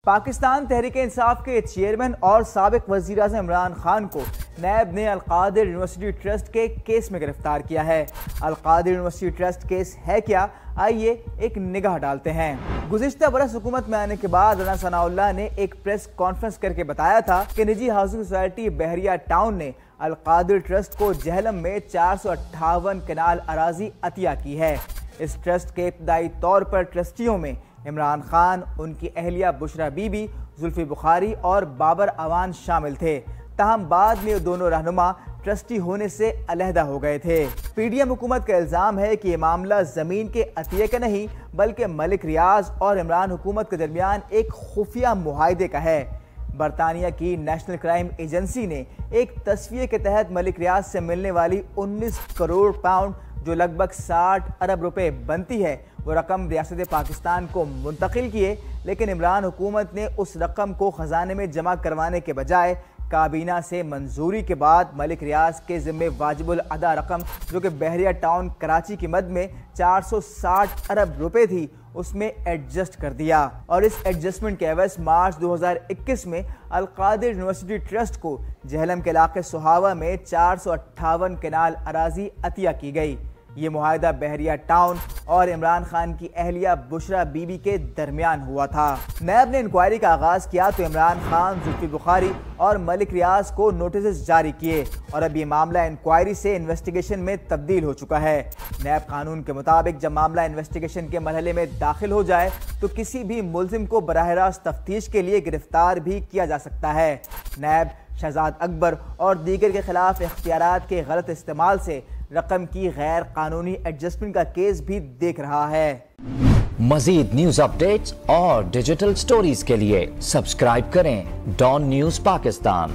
पाकिस्तान तहरीक-ए-इंसाफ के चेयरमैन और साबिक वज़ीर-ए-आज़म इमरान खान को नैब ने अल-कादिर यूनिवर्सिटी ट्रस्ट के केस में गिरफ्तार किया है। अल-कादिर यूनिवर्सिटी ट्रस्ट केस है क्या, आइए एक निगाह डालते हैं। गुज़िश्ता बरस हुकूमत में आने के बाद राना सनाउल्लाह ने एक प्रेस कॉन्फ्रेंस करके बताया था कि निजी हाउसिंग सोसाइटी बहरिया टाउन ने अल-कादिर ट्रस्ट को जहलम में 458 कनाल अराजी अतिया की है। इस ट्रस्ट के इब्तदाई तौर पर ट्रस्टियों में इमरान खान, उनकी अहलिया बुशरा बीबी, जुल्फी बुखारी और बाबर अवान शामिल थे। ताहम बाद में ये दोनों रहनुमा ट्रस्टी होने से अलहदा हो गए थे। पीडीएम हुकूमत का इल्ज़ाम है कि ये मामला ज़मीन के अतिये का नहीं बल्कि मलिक रियाज और इमरान हुकूमत के दरमियान एक खुफिया मुआहदे का है। बरतानिया की नेशनल क्राइम एजेंसी ने एक तस्वीर के तहत मलिक रियाज से मिलने वाली 19 करोड़ पाउंड जो लगभग 60 अरब रुपए बनती है वो रकम रियासत पाकिस्तान को मुंतकिल किए, लेकिन इमरान हुकूमत ने उस रकम को खजाने में जमा करवाने के बजाय काबीना से मंजूरी के बाद मलिक रियाज के ज़िम्मे वाजिबुल अदा रकम जो कि बहरिया टाउन कराची की मद में 460 अरब रुपए थी उसमें एडजस्ट कर दिया। और इस एडजस्टमेंट के एवज मार्च 2021 में अल-कादिर यूनिवर्सिटी ट्रस्ट को जहलम के इलाके सुहावा में 458 कनाल अराजी अतिया की गई। ये मुआहदा बहरिया टाउन और इमरान खान की अहलिया बुशरा बीबी के दरमियान हुआ था। नैब ने इंक्वायरी का आगाज किया तो इमरान खान, जुल्फी बुखारी और मलिक रियाज को नोटिस जारी किए और अब ये मामला इंक्वायरी से इन्वेस्टिगेशन में तब्दील हो चुका है। नैब कानून के मुताबिक जब मामला इन्वेस्टिगेशन के मरहले में दाखिल हो जाए तो किसी भी मुल्जिम को बराह रास्त तफ्तीश के लिए गिरफ्तार भी किया जा सकता है। नैब शहजाद अकबर और दीगर के खिलाफ इख्तियारात के गलत इस्तेमाल से रकम की गैर कानूनी एडजस्टमेंट का केस भी देख रहा है। मजीद न्यूज अपडेट्स और डिजिटल स्टोरीज के लिए सब्सक्राइब करें डॉन न्यूज पाकिस्तान।